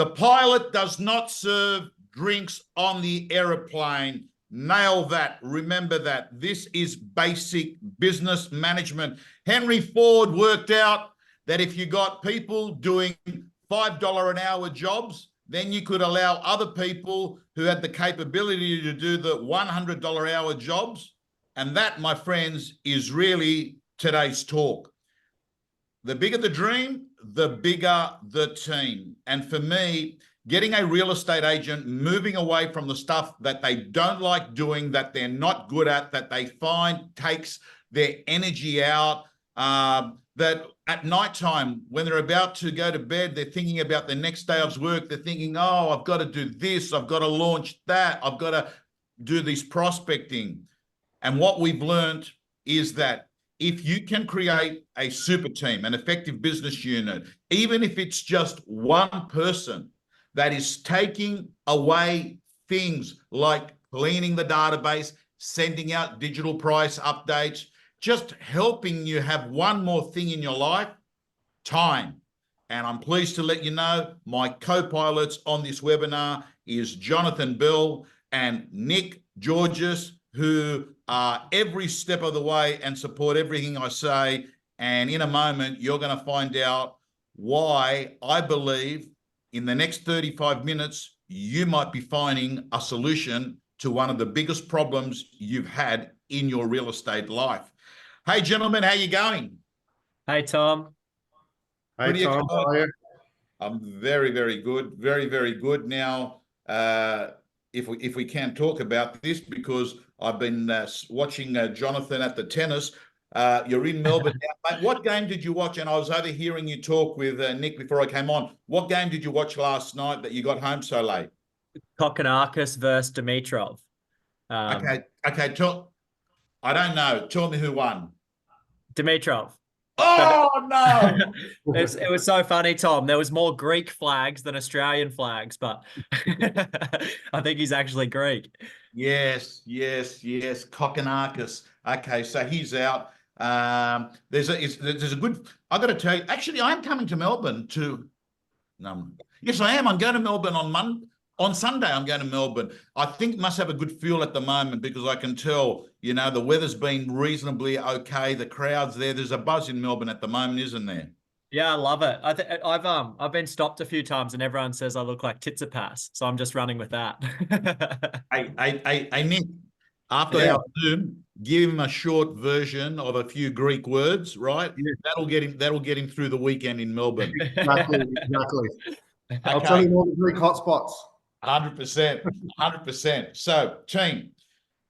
The pilot does not serve drinks on the aeroplane. Nail that. Remember that. This is basic business management. Henry Ford worked out that if you got people doing $5 an hour jobs, then you could allow other people who had the capability to do the $100 hour jobs. And that, my friends, is really today's talk. The bigger the dream, the bigger the team. And for me, getting a real estate agent moving away from the stuff that they don't like doing, that they're not good at, that they find takes their energy out, that at nighttime, when they're about to go to bed, they're thinking about the next day of work. They're thinking, oh, I've got to do this. I've got to launch that. I've got to do this prospecting. And what we've learned is that if you can create a super team, an effective business unit, even if it's just one person that is taking away things like cleaning the database, sending out digital price updates, just helping you have one more thing in your life, time. And I'm pleased to let you know my co-pilots on this webinar is Jonathan Bell and Nick Georges, who are every step of the way and support everything I say. And in a moment, you're going to find out why I believe in the next 35 minutes, you might be finding a solution to one of the biggest problems you've had in your real estate life. Hey, gentlemen, how you going? Hey, Tom. Hey, Tom, how are you? I'm very, very good. Very, very good. Now, if we can talk about this, because I've been watching Jonathan at the tennis. You're in Melbourne now. Mate, what game did you watch? And I was overhearing you talk with Nick before I came on. What game did you watch last night that you got home so late? Kokonakis versus Dimitrov. Okay. I don't know. Tell me who won. Dimitrov. Oh, no. It was so funny, Tom. There was more Greek flags than Australian flags, but I think he's actually Greek. Yes. Kokonakis. Okay, so he's out. There's a good. I got to tell you. Actually, I'm coming to Melbourne to. Yes, I am. I'm going to Melbourne on Sunday. I'm going to Melbourne. I think it must have a good feel at the moment because I can tell. You know, the weather's been reasonably okay. The crowd's there. There's a buzz in Melbourne at the moment, isn't there? Yeah, I love it. I've been stopped a few times and everyone says I look like Tsitsipas, so I'm just running with that. Hey, Nick. After our Zoom, give him a short version of a few Greek words, right? Yeah. That'll get him through the weekend in Melbourne. Exactly. I'll tell you all the Greek hotspots. 100%. So, team,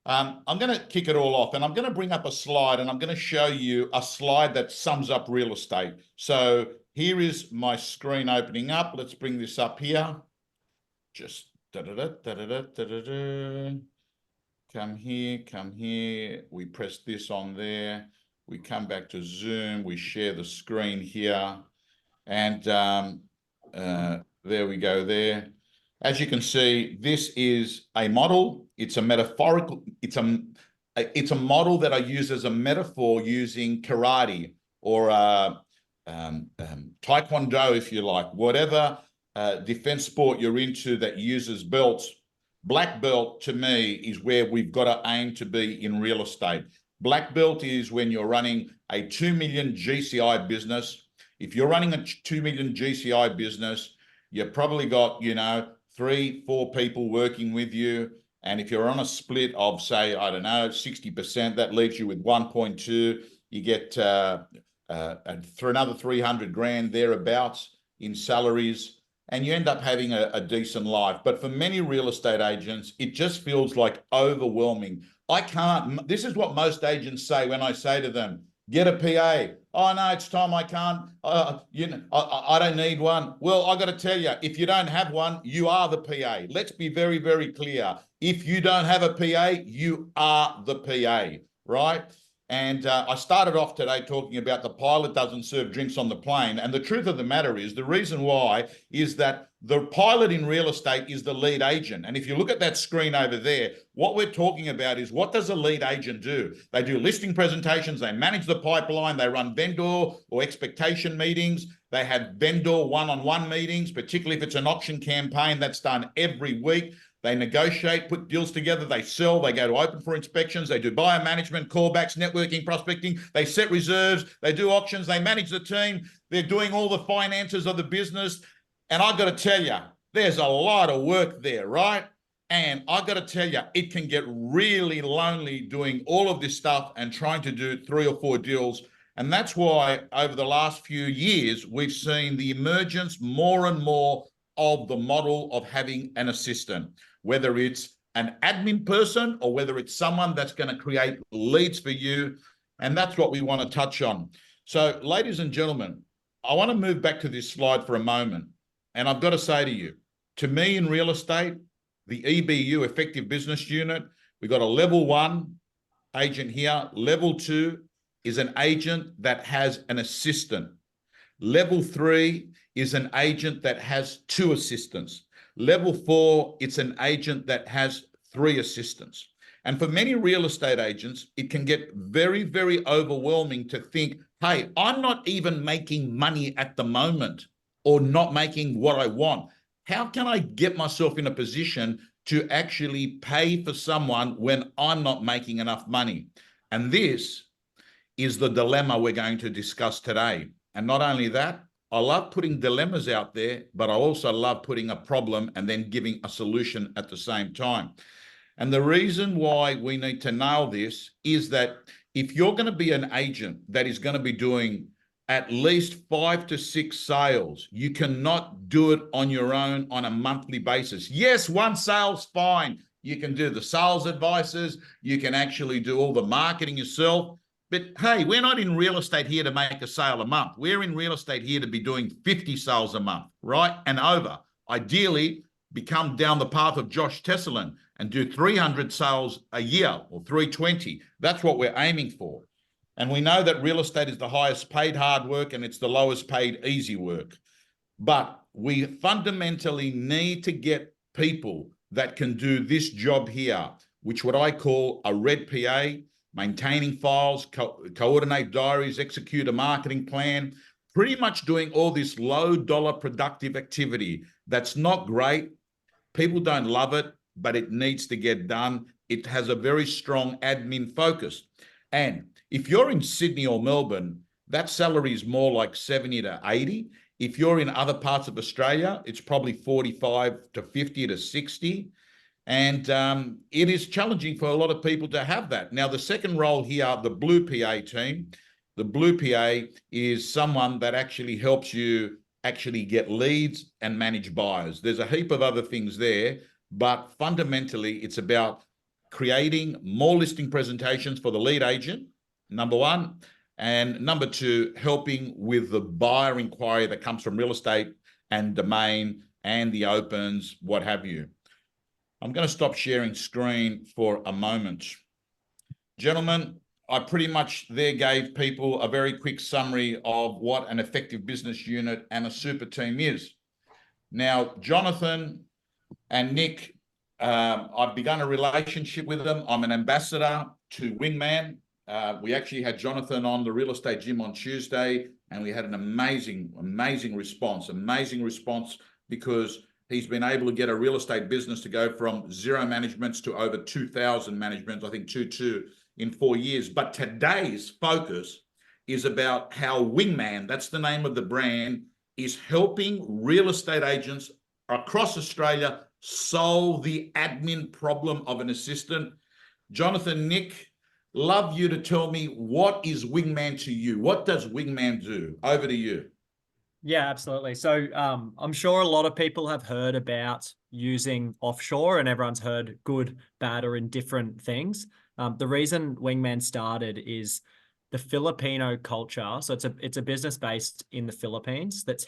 I'm going to kick it all off, and I'm going to bring up a slide, and I'm going to show you a slide that sums up real estate. So here is my screen opening up. Let's bring this up here. Just Come here. We press this on there. We come back to Zoom. We share the screen here. And there we go there. As you can see, this is a model. It's a metaphorical, it's a model that I use as a metaphor using karate or taekwondo, if you like, whatever defense sport you're into that uses belts. Black belt to me is where we've got to aim to be in real estate. Black belt is when you're running a 2 million GCI business. If you're running a 2 million GCI business, you've probably got, 3-4 people working with you. And if you're on a split of, say, I don't know, 60%, that leaves you with 1.2. You get for another 300 grand thereabouts in salaries, and you end up having a decent life. But for many real estate agents, it just feels like overwhelming. I can't, this is what most agents say when I say to them, get a PA. Oh no, it's Tom, I can't, I don't need one. Well, I got to tell you, if you don't have one, you are the PA. Let's be very, very clear. If you don't have a PA, you are the PA, right? And I started off today talking about the pilot doesn't serve drinks on the plane. And the truth of the matter is, the reason why is that The pilot in real estate is the lead agent. And if you look at that screen over there, what we're talking about is, what does a lead agent do? They do listing presentations, they manage the pipeline, they run vendor or expectation meetings, they have vendor one-on-one meetings, particularly if it's an auction campaign that's done every week. They negotiate, put deals together, they sell, they go to open for inspections, they do buyer management, callbacks, networking, prospecting, they set reserves, they do auctions, they manage the team, they're doing all the finances of the business. And I've got to tell you, there's a lot of work there, right? And I've got to tell you, it can get really lonely doing all of this stuff and trying to do 3 or 4 deals. And that's why over the last few years, we've seen the emergence more and more of the model of having an assistant, whether it's an admin person or whether it's someone that's going to create leads for you. And that's what we want to touch on. So, ladies and gentlemen, I want to move back to this slide for a moment. And I've got to say to you, to me in real estate, the EBU, Effective Business Unit, we've got a level 1 agent here. Level 2 is an agent that has an assistant. Level 3 is an agent that has 2 assistants. Level 4, it's an agent that has 3 assistants. And for many real estate agents, it can get very, very overwhelming to think, hey, I'm not even making money at the moment, or not making what I want. How can I get myself in a position to actually pay for someone when I'm not making enough money? And this is the dilemma we're going to discuss today. And not only that, I love putting dilemmas out there, but I also love putting a problem and then giving a solution at the same time. And the reason why we need to nail this is that if you're going to be an agent that is going to be doing at least 5 to 6 sales, you cannot do it on your own on a monthly basis. Yes, 1 sale's fine. You can do the sales advices. You can actually do all the marketing yourself. But hey, we're not in real estate here to make a sale a month. We're in real estate here to be doing 50 sales a month, right? And over. Ideally, become down the path of Josh Tesselin and do 300 sales a year or 320. That's what we're aiming for. And we know that real estate is the highest paid hard work and it's the lowest paid easy work. But we fundamentally need to get people that can do this job here, which what I call a red PA, maintaining files, coordinate diaries, execute a marketing plan, pretty much doing all this low dollar productive activity. That's not great. People don't love it, but it needs to get done. It has a very strong admin focus. And if you're in Sydney or Melbourne, that salary is more like 70 to 80. If you're in other parts of Australia, it's probably 45 to 50 to 60. And it is challenging for a lot of people to have that. Now, the second role here, the Blue PA team, the Blue PA is someone that actually helps you actually get leads and manage buyers. There's a heap of other things there, but fundamentally, it's about creating more listing presentations for the lead agent, number 1, and number 2, helping with the buyer inquiry that comes from real estate and domain and the opens, what have you. I'm going to stop sharing screen for a moment. Gentlemen, I pretty much there gave people a very quick summary of what an effective business unit and a super team is. Now, Jonathan and Nick, I've begun a relationship with them. I'm an ambassador to Wingman. We actually had Jonathan on the Real Estate Gym on Tuesday, and we had an amazing response because he's been able to get a real estate business to go from 0 managements to over 2,000 managements, I think 2 in 4 years. But today's focus is about how Wingman, that's the name of the brand, is helping real estate agents across Australia solve the admin problem of an assistant. Jonathan, Nick, love you to tell me, what is Wingman to you? What does Wingman do? Over to you. Yeah, absolutely. So I'm sure a lot of people have heard about using offshore, and everyone's heard good, bad, or indifferent things. The reason Wingman started is the Filipino culture. So it's a business based in the Philippines that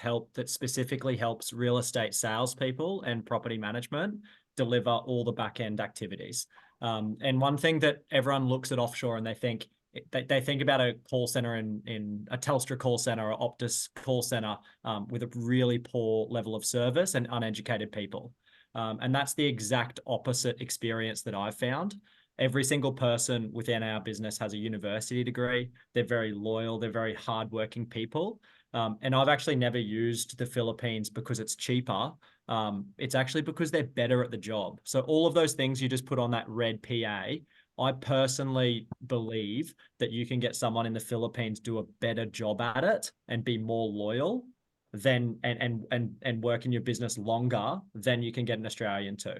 specifically helps real estate salespeople and property management deliver all the back end activities. And one thing that everyone looks at offshore and they think, they think about a call center in a Telstra call center or Optus call center with a really poor level of service and uneducated people. And that's the exact opposite experience that I've found. Every single person within our business has a university degree. They're very loyal. They're very hardworking people. And I've actually never used the Philippines because it's cheaper. It's actually because they're better at the job. So all of those things you just put on that red PA, I personally believe that you can get someone in the Philippines do a better job at it and be more loyal than and work in your business longer than you can get an Australian too.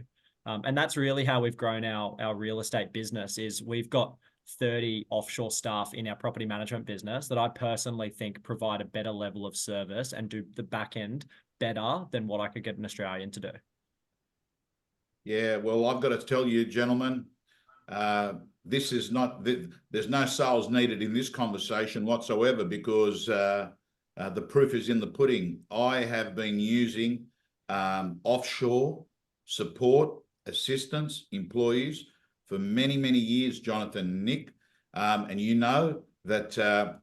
And that's really how we've grown our real estate business. Is we've got 30 offshore staff in our property management business that I personally think provide a better level of service and do the back end better than what I could get an Australian to do. Yeah, well, I've got to tell you, gentlemen, this is not, there's no sales needed in this conversation whatsoever, because the proof is in the pudding. I have been using offshore support, assistants, employees for many, many years, Jonathan and Nick. And you know that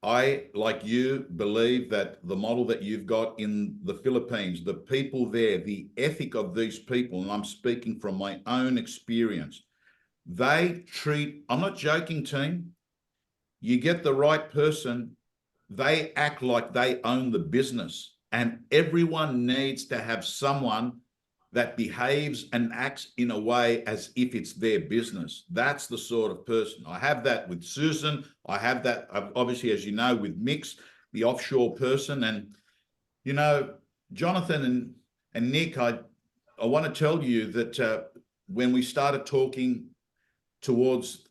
I, like you, believe that the model that you've got in the Philippines, the people there, the ethic of these people, and I'm speaking from my own experience, they treat, I'm not joking, team, you get the right person, they act like they own the business, and everyone needs to have someone that behaves and acts in a way as if it's their business. That's the sort of person. I have that with Susan. I have that, obviously, as you know, with Mix, the offshore person. And, you know, Jonathan and Nick, I want to tell you that when we started talking towards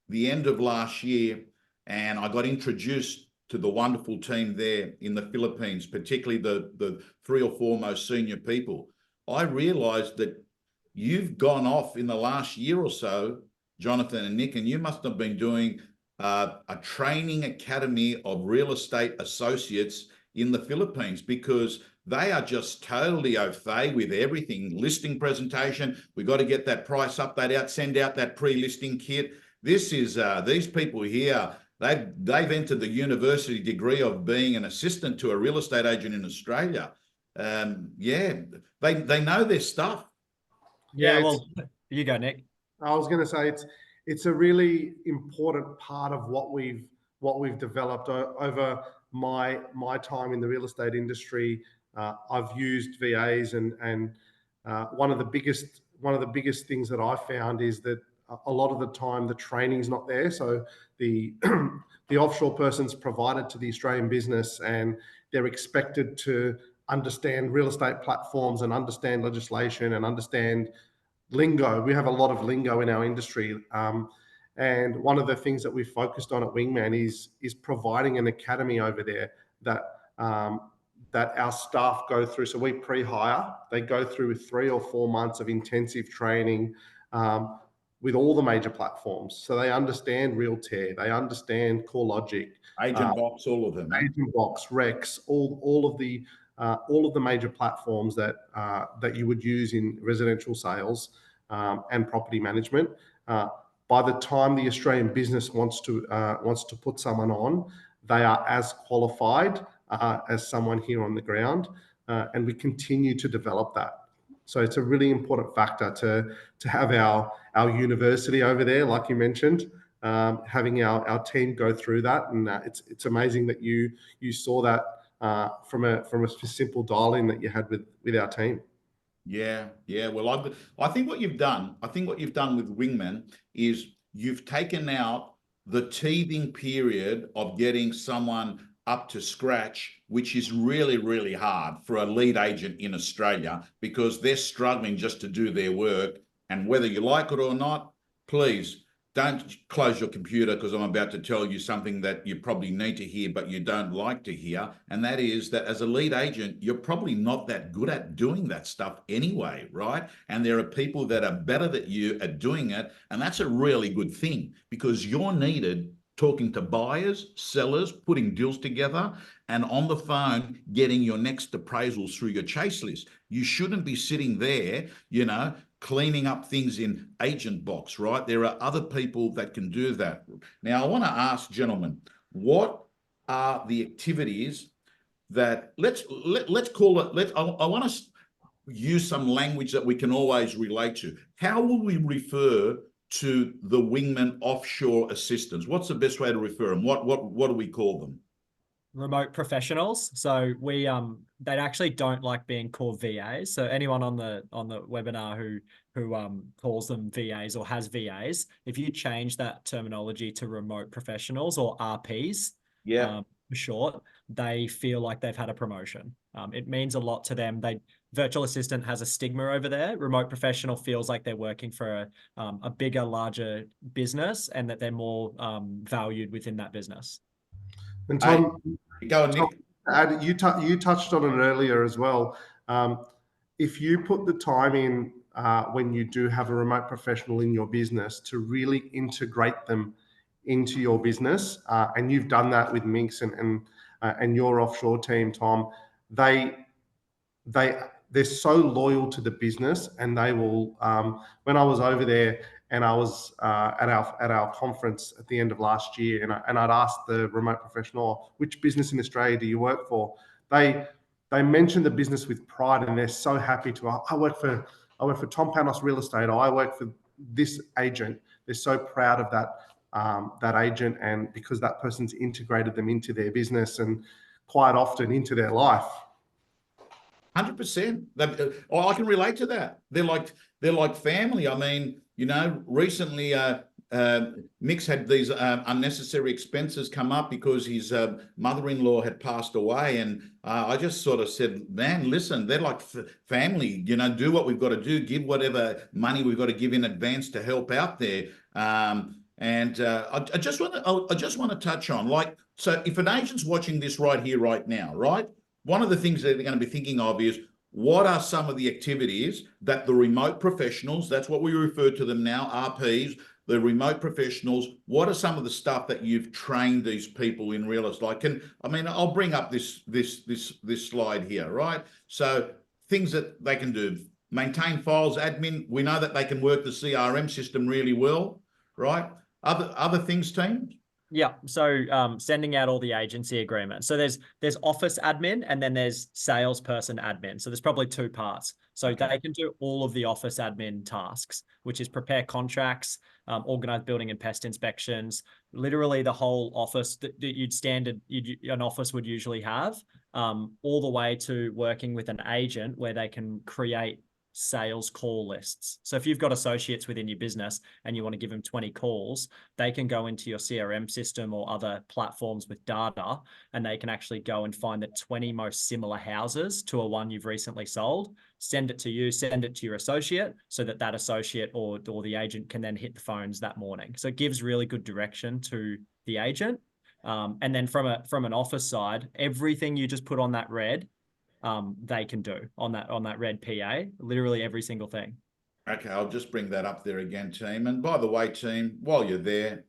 the end of last year, and I got introduced to the wonderful team there in the Philippines, particularly the 3 or 4 most senior people, I realized that you've gone off in the last year or so, Jonathan and Nick, and you must have been doing a training academy of real estate associates in the Philippines, because they are just totally au fait with everything. Listing presentation, we got to get that price update out, send out that pre-listing kit. This is these people here, they've entered the university degree of being an assistant to a real estate agent in Australia. Yeah, they know their stuff. Yeah, well, you go, Nick. I was going to say it's a really important part of what we've developed over my time in the real estate industry. I've used VAs, and one of the biggest things that I found is that a lot of the time the training's not there. So the the offshore person's provided to the Australian business, and they're expected to understand real estate platforms and understand legislation and understand lingo. We have a lot of lingo in our industry. And one of the things that we've focused on at Wingman is providing an academy over there that that our staff go through. So we pre-hire, they go through 3 or 4 months of intensive training with all the major platforms. So they understand Realtair, they understand CoreLogic, Agent Box, all of them. Agent Box, Rex, all of the major platforms that that you would use in residential sales and property management. By the time the Australian business wants to put someone on, they are as qualified as someone here on the ground, and we continue to develop that. So it's a really important factor to have our university over there, like you mentioned, having our team go through that, and it's amazing that you saw that from a simple dial-in that you had with our team. Yeah. Well, I think what you've done with Wingman is you've taken out the teething period of getting someone up to scratch, which is really, really hard for a lead agent in Australia, because they're struggling just to do their work. And whether you like it or not, please don't close your computer, because I'm about to tell you something that you probably need to hear, but you don't like to hear. And that is that as a lead agent, you're probably not that good at doing that stuff anyway, right? And there are people that are better than you at doing it. And that's a really good thing, because you're needed talking to buyers, sellers, putting deals together, and on the phone, getting your next appraisals through your chase list. You shouldn't be sitting there, cleaning up things in agent box, right? There are other people that can do that. Now, I want to ask, gentlemen, what are the activities that let's call it, I want to use some language that we can always relate to. How will we refer to the Wingman offshore assistants? What's the best way to refer them? What do we call them? Remote professionals. So we they actually don't like being called VAs. So anyone on the webinar who calls them VAs or has VAs, if you change that terminology to remote professionals or RPs, for short, they feel like they've had a promotion. It means a lot to them. Virtual assistant has a stigma over there. Remote professional feels like they're working for a bigger, larger business, and that they're more valued within that business. And Tom, go, Nick. You touched on it earlier as well. If you put the time in when you do have a remote professional in your business to really integrate them into your business, and you've done that with Minx and your offshore team, Tom, they're so loyal to the business, and they will. When I was over there and I was at our conference at the end of last year, and I'd asked the remote professional, which business in Australia do you work for? They mentioned the business with pride, and they're so happy to. I work for Tom Panos Real Estate. Or I work for this agent. They're so proud of that agent, and because that person's integrated them into their business and quite often into their life. 100%. I can relate to that. They're like family. I mean, recently Mick's had these unnecessary expenses come up because his mother-in-law had passed away, and I just sort of said, man, listen, they're like family. Do what we've got to do, give whatever money we've got to give in advance to help out there. I just want to touch on, so if an agent's watching this right here, right now, right? One of the things that they're going to be thinking of is, what are some of the activities that the remote professionals, that's what we refer to them now, RPs, the remote professionals, what are some of the stuff that you've trained these people in real estate? I'll bring up this slide here, right? So things that they can do: maintain files, admin. We know that they can work the CRM system really well, right? Other things, team? Yeah. So sending out all the agency agreements. So there's office admin, and then there's salesperson admin. So there's probably two parts. So they can do all of the office admin tasks, which is prepare contracts, organize building and pest inspections, literally the whole office that an office would usually have, all the way to working with an agent where they can create sales call lists. So if you've got associates within your business and you want to give them 20 calls, they can go into your CRM system or other platforms with data, and they can actually go and find the 20 most similar houses to a one you've recently sold, send it to you, send it to your associate, so that associate or the agent can then hit the phones that morning. So it gives really good direction to the agent. And then from an office side, everything you just put on that red, they can do on that red PA, literally every single thing. Okay, I'll just bring that up there again, team. And by the way, team, while you're there,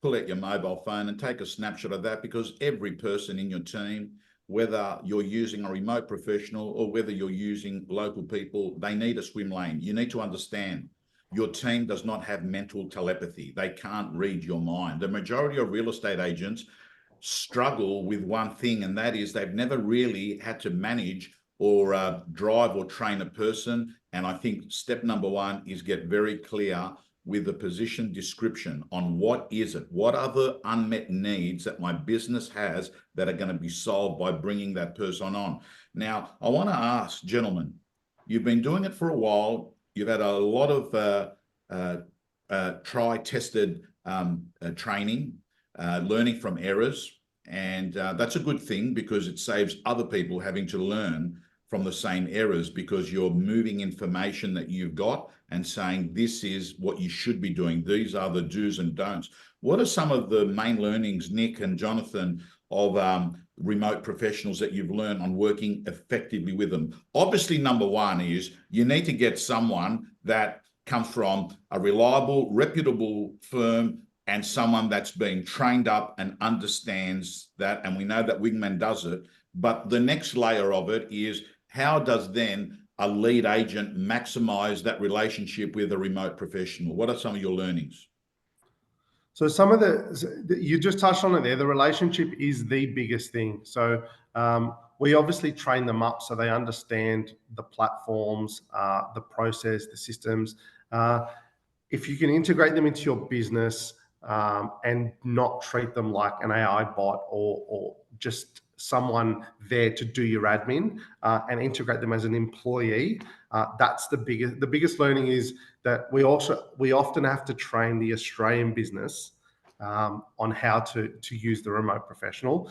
pull out your mobile phone and take a snapshot of that, because every person in your team, whether you're using a remote professional or whether you're using local people, they need a swim lane. You need to understand, your team does not have mental telepathy. They can't read your mind. The majority of real estate agents struggle with one thing, and that is they've never really had to manage or drive or train a person. And I think step number one is get very clear with the position description on what is it, what are the unmet needs that my business has that are going to be solved by bringing that person on. Now, I want to ask, gentlemen, you've been doing it for a while. You've had a lot of tested training, learning from errors. And that's a good thing, because it saves other people having to learn from the same errors, because you're moving information that you've got and saying, this is what you should be doing. These are the do's and don'ts. What are some of the main learnings, Nick and Jonathan, of remote professionals that you've learned on working effectively with them? Obviously, number one is you need to get someone that comes from a reliable, reputable firm, and someone that's been trained up and understands that. And we know that Wingman does it. But the next layer of it is, how does then a lead agent maximize that relationship with a remote professional? What are some of your learnings? So some of you just touched on it there. The relationship is the biggest thing. So we obviously train them up so they understand the platforms, the process, the systems. If you can integrate them into your business and not treat them like an AI bot or just someone there to do your admin and integrate them as an employee, that's the biggest learning is that we often have to train the Australian business on how to use the remote professional.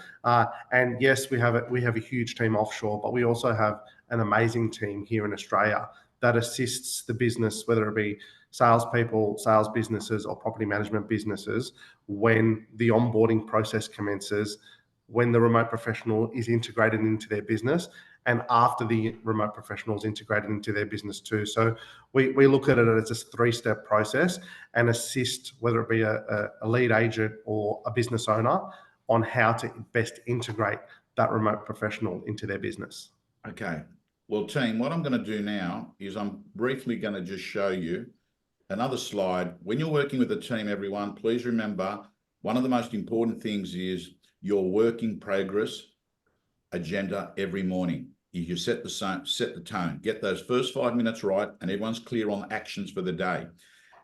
And yes, we have a huge team offshore, but we also have an amazing team here in Australia that assists the business, whether it be salespeople, sales businesses, or property management businesses, when the onboarding process commences, when the remote professional is integrated into their business, and after the remote professional is integrated into their business too. So we look at it as a three-step process and assist, whether it be a lead agent or a business owner, on how to best integrate that remote professional into their business. Okay. Well, team, what I'm going to do now is I'm briefly going to just show you another slide. When you're working with a team, everyone, please remember one of the most important things is your work in progress agenda every morning. You set the tone, get those first 5 minutes right, and everyone's clear on actions for the day.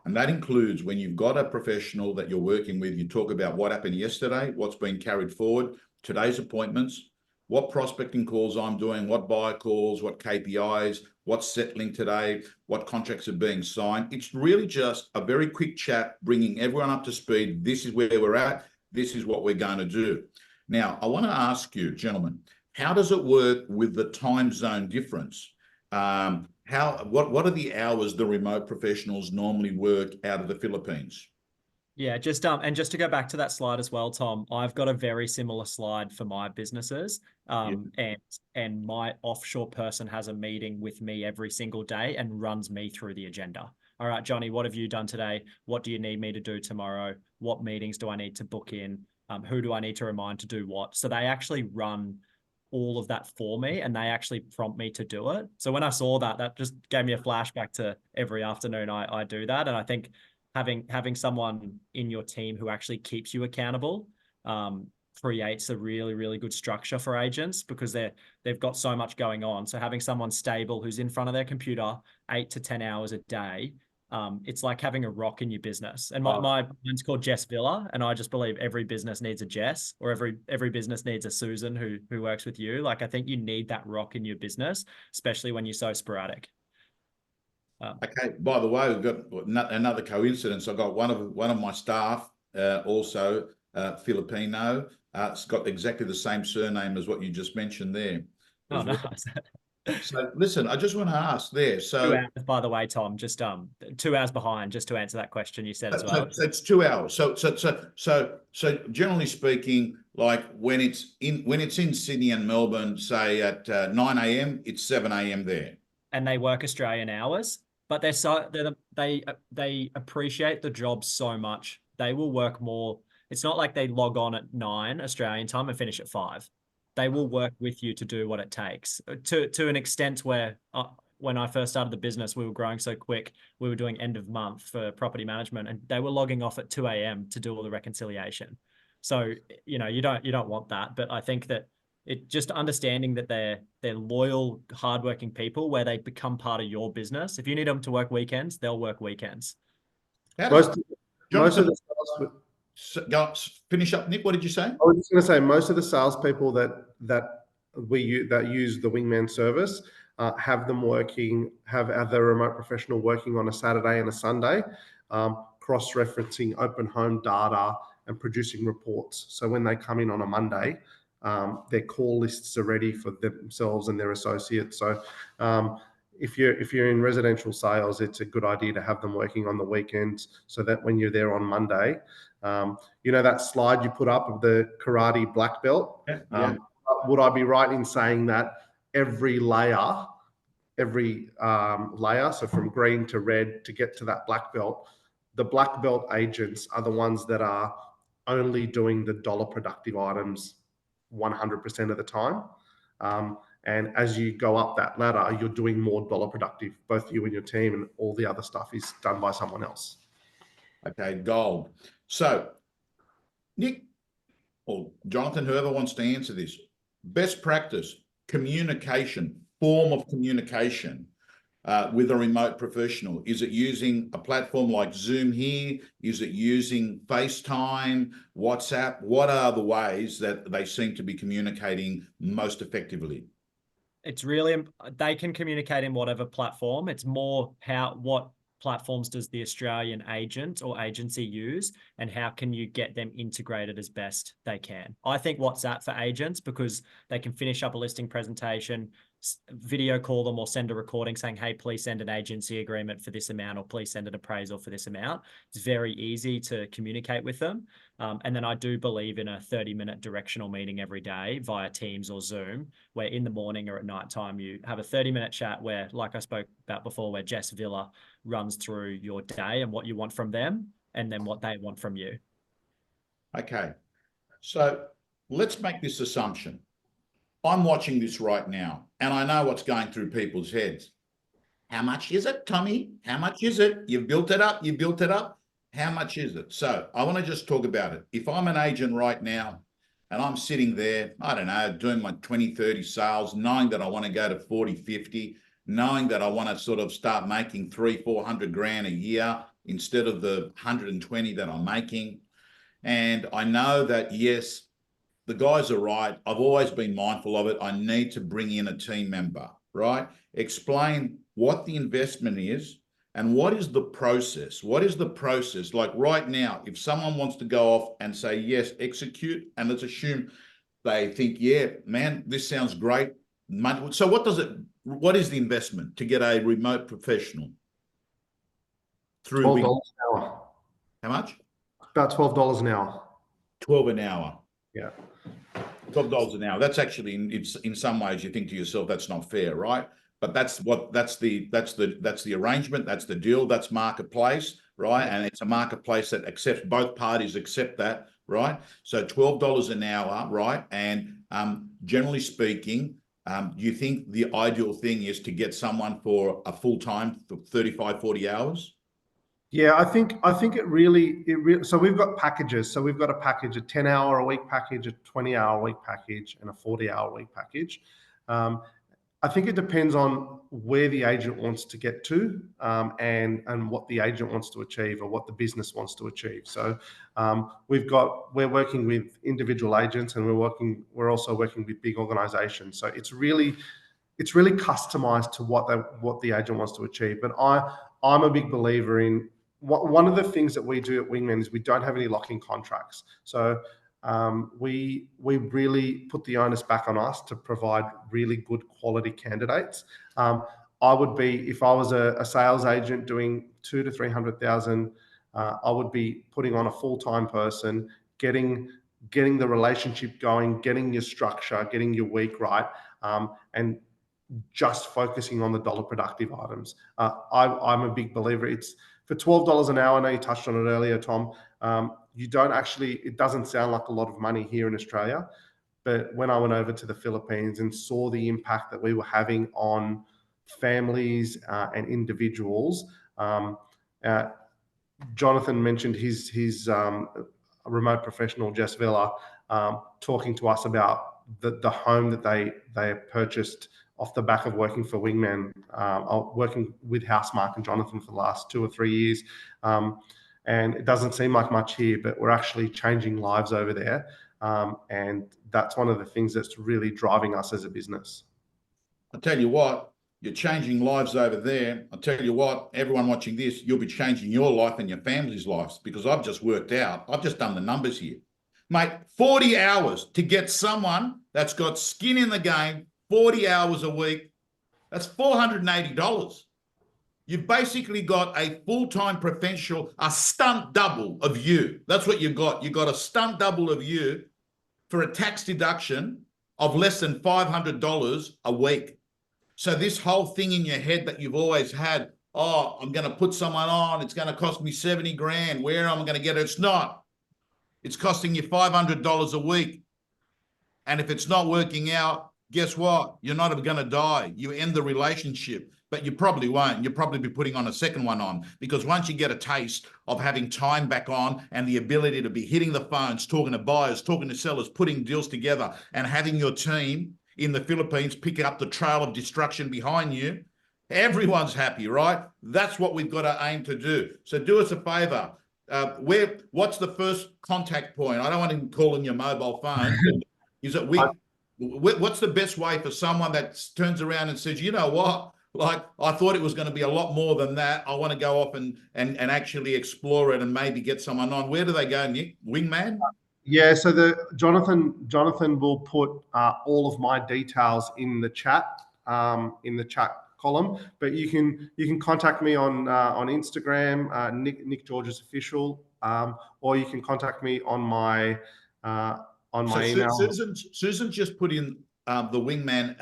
And that includes when you've got a professional that you're working with, you talk about what happened yesterday, what's been carried forward, today's appointments, what prospecting calls I'm doing, what buyer calls, what KPIs, what's settling today, what contracts are being signed. It's really just a very quick chat, bringing everyone up to speed. This is where we're at. This is what we're going to do. Now, I want to ask you, gentlemen, how does it work with the time zone difference? What are the hours the remote professionals normally work out of the Philippines? Yeah, just to go back to that slide as well, Tom, I've got a very similar slide for my businesses. And my offshore person has a meeting with me every single day and runs me through the agenda. All right, Johnny, what have you done today? What do you need me to do tomorrow? What meetings do I need to book in? Who do I need to remind to do what? So they actually run all of that for me, and they actually prompt me to do it. So when I saw that, that just gave me a flashback to every afternoon I do that. And I think having someone in your team who actually keeps you accountable creates a really, really good structure for agents, because they've got so much going on. So having someone stable who's in front of their computer 8 to 10 hours a day, it's like having a rock in your business. And my name's called Jess Villa, and I just believe every business needs a Jess, or every business needs a Susan who works with you. Like, I think you need that rock in your business, especially when you're so sporadic. Okay. By the way, we've got another coincidence. I've got one of my staff, also Filipino. It's got exactly the same surname as what you just mentioned there. Oh, Well. nice. So listen, I just want to ask there. So 2 hours, by the way, Tom, just 2 hours behind, just to answer that question you said as well. So it's 2 hours. So generally speaking, like when it's in Sydney and Melbourne, say at 9 a.m., it's 7 a.m. there. And they work Australian hours, but they appreciate the job so much. They will work more. It's not like they log on at 9 Australian time and finish at 5. They will work with you to do what it takes, to an extent where when I first started the business, we were growing so quick. We were doing end of month for property management, and they were logging off at 2 a.m. to do all the reconciliation. So, you don't want that. But I think that it just understanding that they're loyal, hardworking people, where they become part of your business. If you need them to work weekends, they'll work weekends. Most of the Finish up, Nick. What did you say? I was just going to say, most of the salespeople that use the Wingman service have the remote professional working on a Saturday and a Sunday, cross-referencing open home data and producing reports. So when they come in on a Monday, their call lists are ready for themselves and their associates. So if you're in residential sales, it's a good idea to have them working on the weekends, so that when you're there on Monday, that slide you put up of the karate black belt. Yeah. Would I be right in saying that every layer, so from green to red to get to that black belt, the black belt agents are the ones that are only doing the dollar productive items 100% of the time. And as you go up that ladder, you're doing more dollar productive, both you and your team, and all the other stuff is done by someone else. Okay, gold. So, Nick or Jonathan, whoever wants to answer this, best practice, communication, form of communication with a remote professional. Is it using a platform like Zoom here? Is it using FaceTime, WhatsApp? What are the ways that they seem to be communicating most effectively? It's really, they can communicate in whatever platform. It's more what platforms does the Australian agent or agency use, and how can you get them integrated as best they can. I think WhatsApp for agents, because they can finish up a listing presentation, video call them or send a recording saying, hey, please send an agency agreement for this amount, or please send an appraisal for this amount. It's very easy to communicate with them. And then I do believe in a 30-minute directional meeting every day via Teams or Zoom, where in the morning or at night time, you have a 30-minute chat where, like I spoke about before, where Jess Villa runs through your day and what you want from them, and then what they want from you. Okay. So let's make this assumption. I'm watching this right now, and I know what's going through people's heads. How much is it, Tommy? How much is it? You've built it up. You built it up. How much is it? So I want to just talk about it. If I'm an agent right now and I'm sitting there, I don't know, doing my 20, 30 sales, knowing that I want to go to 40, 50, knowing that I want to sort of start making 300, 400 grand a year instead of the 120 that I'm making. And I know that, yes, the guys are right. I've always been mindful of it. I need to bring in a team member, right? Explain what the investment is and what is the process. What is the process? Like right now, if someone wants to go off and say, yes, execute, and let's assume they think, yeah, man, this sounds great. So what is the investment to get a remote professional through $12 an hour. How much? About $12 an hour. 12 an hour. Yeah. $12 an hour. That's actually in some ways you think to yourself, that's not fair, right? But that's the arrangement, that's the deal, that's marketplace, right? And it's a marketplace that accepts, both parties accept that, right? So $12 an hour, right? And generally speaking, do you think the ideal thing is to get someone for a full-time for 35, 40 hours? Yeah, I think it really, so we've got packages. So we've got a package, a 10-hour-a-week package, a 20-hour-a-week package, and a 40-hour-a-week package. I think it depends on where the agent wants to get to, and what the agent wants to achieve, or what the business wants to achieve. So we're working with individual agents, and we're also working with big organizations. So it's really customized to what the agent wants to achieve. But I'm a big believer in one of the things that we do at Wingman is we don't have any lock-in contracts. So we really put the onus back on us to provide really good quality candidates. I would be, if I was a sales agent doing 200,000 to 300,000, I would be putting on a full-time person, getting the relationship going, getting your structure, getting your week right, and just focusing on the dollar productive items. I'm a big believer. It's for $12 an hour. I know you touched on it earlier, Tom. It doesn't sound like a lot of money here in Australia, but when I went over to the Philippines and saw the impact that we were having on families and individuals, Jonathan mentioned his remote professional, Jess Villa, talking to us about the home that they purchased off the back of working for Wingman, working with Housemark and Jonathan for the last 2 or 3 years. And it doesn't seem like much here, but we're actually changing lives over there. And that's one of the things that's really driving us as a business. I tell you what, you're changing lives over there. I tell you what, everyone watching this, you'll be changing your life and your family's lives, because I've just done the numbers here. Mate, 40 hours to get someone that's got skin in the game, 40 hours a week, that's $480. You've basically got a full-time professional, a stunt double of you. That's what you've got. You've got a stunt double of you for a tax deduction of less than $500 a week. So this whole thing in your head that you've always had, oh, I'm going to put someone on, it's going to cost me 70 grand, where am I going to get it? It's not. It's costing you $500 a week. And if it's not working out, guess what? You're not going to die. You end the relationship, but you probably won't. You'll probably be putting on a second one on, because once you get a taste of having time back on and the ability to be hitting the phones, talking to buyers, talking to sellers, putting deals together, and having your team in the Philippines pick up the trail of destruction behind you, everyone's happy, right? That's what we've got to aim to do. So do us a favor. What's the first contact point? I don't want to call in your mobile phone. Is it what's the best way for someone that turns around and says, you know what, like, I thought it was going to be a lot more than that. I want to go off and actually explore it and maybe get someone on. Where do they go, Nick? Wingman? Yeah, so Jonathan will put all of my details in the chat column, but you can contact me on Instagram, Nick Georges Official, or you can contact me on my email. Susan just put in the Wingman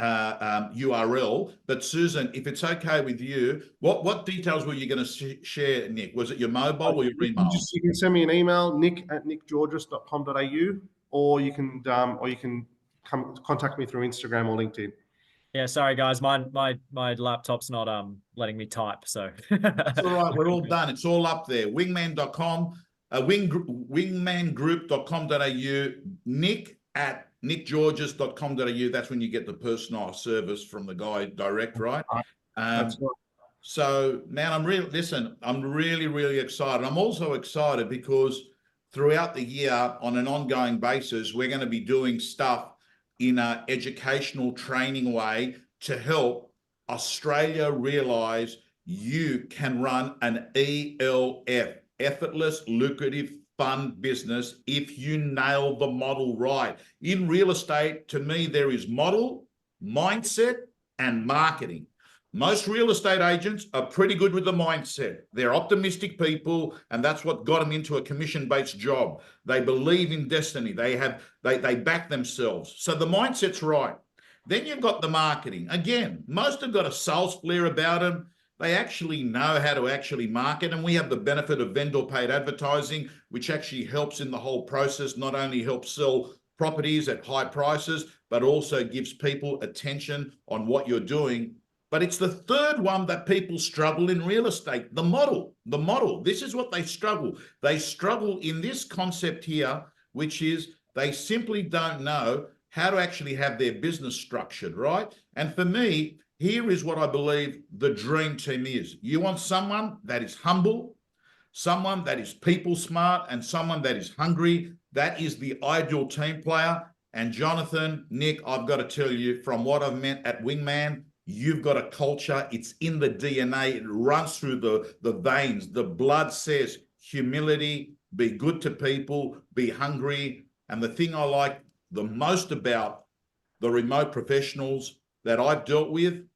URL, but Susan, if it's okay with you, what details were you going to share, Nick? Was it your mobile or your email? You can send me an email, nick@nickgeorges.com.au, or you can contact me through Instagram or LinkedIn. Yeah, sorry guys, my laptop's not letting me type, so it's all right. We're all done. It's all up there. Wingman.com, wingmangroup.com.au, nick@nickgeorges.com.au. That's when you get the personalized service from the guy direct, right? That's right. So, man, I'm really, really excited. I'm also excited because throughout the year, on an ongoing basis, we're going to be doing stuff in an educational training way to help Australia realize you can run an ELF, effortless, lucrative, fun business, if you nail the model right. In real estate, to me, there is model, mindset, and marketing. Most real estate agents are pretty good with the mindset. They're optimistic people, and that's what got them into a commission-based job. They believe in destiny. They back themselves. So the mindset's right. Then you've got the marketing. Again, most have got a sales flair about them. They actually know how to actually market, and we have the benefit of vendor-paid advertising, which actually helps in the whole process, not only helps sell properties at high prices, but also gives people attention on what you're doing. But it's the third one that people struggle in real estate, the model. The model. This is what they struggle. They struggle in this concept here, which is they simply don't know how to actually have their business structured, right? And for me, here is what I believe the dream team is. You want someone that is humble, someone that is people smart, and someone that is hungry. That is the ideal team player. And Jonathan, Nick, I've got to tell you, from what I've met at Wingman, you've got a culture. It's in the DNA. It runs through the veins. The blood says humility, be good to people, be hungry. And the thing I like the most about the remote professionals that I've dealt with,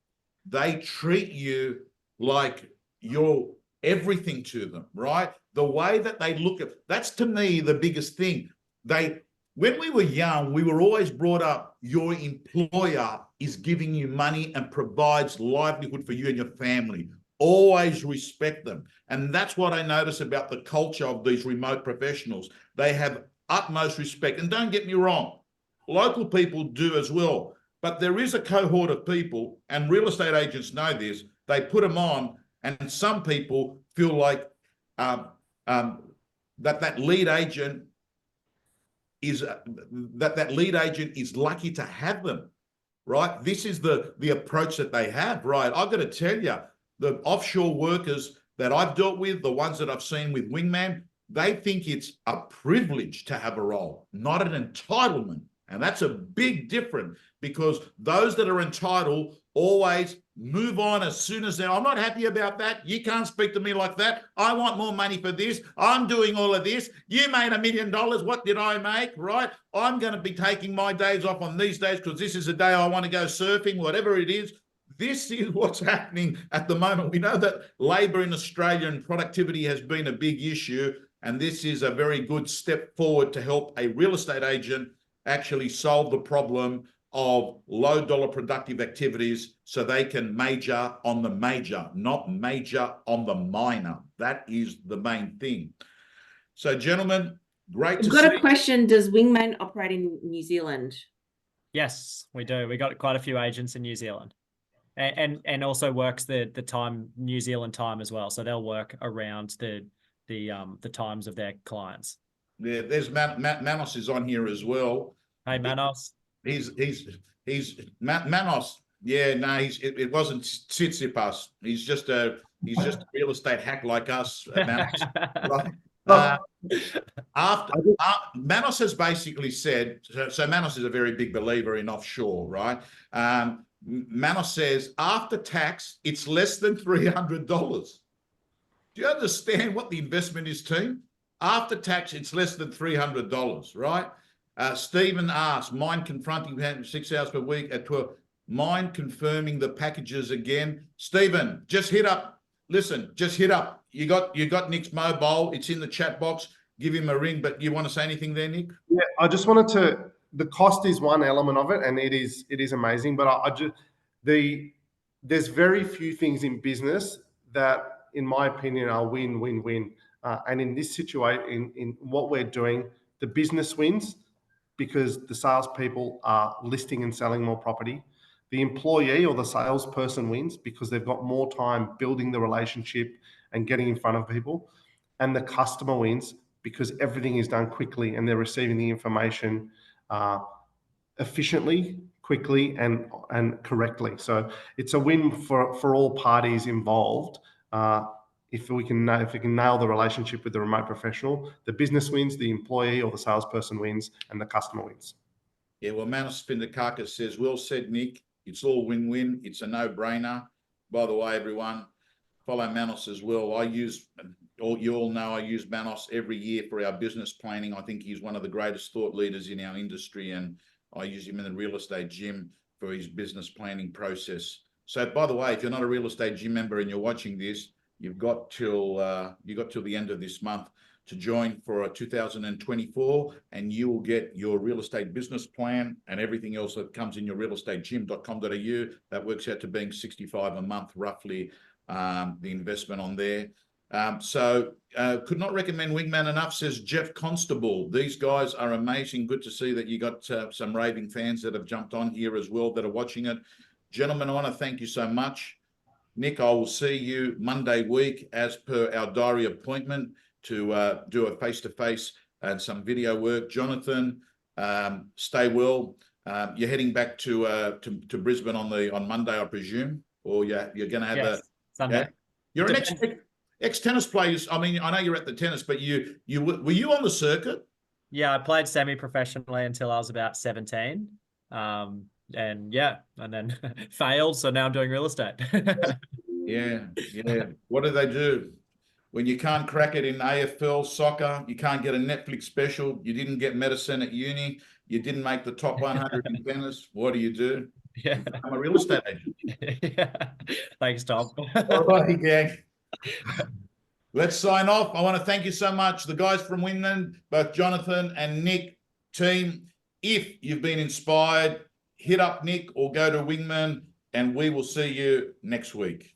they treat you like you're everything to them, right? The way that they look at, that's to me the biggest thing. When we were young, we were always brought up, your employer is giving you money and provides livelihood for you and your family. Always respect them. And that's what I notice about the culture of these remote professionals. They have utmost respect. And don't get me wrong, local people do as well. But there is a cohort of people, and real estate agents know this, they put them on, and some people feel like that lead agent is lucky to have them, right? This is the approach that they have, right? I've got to tell you, the offshore workers that I've dealt with, the ones that I've seen with Wingman, they think it's a privilege to have a role, not an entitlement. And that's a big difference, because those that are entitled always move on as soon as I'm not happy about that. You can't speak to me like that. I want more money for this. I'm doing all of this. You made $1 million. What did I make? Right? I'm going to be taking my days off on these days because this is the day I want to go surfing, whatever it is. This is what's happening at the moment. We know that labor in Australia and productivity has been a big issue, and this is a very good step forward to help a real estate agent actually solve the problem of low dollar productive activities so they can major on the major, not major on the minor. That is the main thing. So, gentlemen, great to see. I've got a question. Does Wingman operate in New Zealand? Yes, we do. We got quite a few agents in New Zealand, and also works the time, New Zealand time as well. So they'll work around the times of their clients. Yeah, there's Manos is on here as well. Hey, Manos. He's Manos. Yeah, no, it wasn't Tsitsipas. He's just a real estate hack like us, Manos. Right? Manos has basically said, so Manos is a very big believer in offshore, right? Manos says after tax, it's less than $300. Do you understand what the investment is, team? After tax, it's less than $300, right? Stephen asks, mind confronting 6 hours per week at 12. Mind confirming the packages again. Stephen, just hit up. Listen, just hit up. You got Nick's mobile. It's in the chat box. Give him a ring. But you want to say anything there, Nick? Yeah, I just wanted to. The cost is one element of it, and it is amazing. But there's very few things in business that, in my opinion, are win-win-win. And in this situation, in what we're doing, the business wins because the salespeople are listing and selling more property. The employee or the salesperson wins because they've got more time building the relationship and getting in front of people. And the customer wins because everything is done quickly and they're receiving the information efficiently, quickly, and correctly. So it's a win for all parties involved. If we can nail the relationship with the remote professional, the business wins, the employee or the salesperson wins, and the customer wins. Yeah, well, Manos Spindakakis says, well said, Nick. It's all win-win. It's a no-brainer. By the way, everyone, follow Manos as well. You all know I use Manos every year for our business planning. I think he's one of the greatest thought leaders in our industry, and I use him in the real estate gym for his business planning process. So, by the way, if you're not a real estate gym member and you're watching this, you've got till the end of this month to join for 2024, and you will get your real estate business plan and everything else that comes in your realestategym.com.au. That works out to being $65 a month, roughly, the investment on there. Could not recommend Wingman enough, says Jeff Constable. These guys are amazing. Good to see that you got some raving fans that have jumped on here as well that are watching it. Gentlemen, I want to thank you so much. Nick, I will see you Monday week as per our diary appointment to do a face-to-face and some video work. Jonathan, stay well. You're heading back to Brisbane on Monday, I presume, or you're going to have Sunday. Yeah? You're an ex-tennis player. I mean, I know you're at the tennis, but were you on the circuit? Yeah, I played semi-professionally until I was about 17. And then failed. So now I'm doing real estate. Yeah. What do they do? When you can't crack it in AFL soccer, you can't get a Netflix special, you didn't get medicine at uni, you didn't make the top 100 in tennis, what do? Yeah. I'm a real estate agent. Yeah. Thanks, Tom. All righty, gang. Let's sign off. I want to thank you so much. The guys from Wingman, both Jonathan and Nick, team, if you've been inspired, hit up Nick or go to Wingman, and we will see you next week.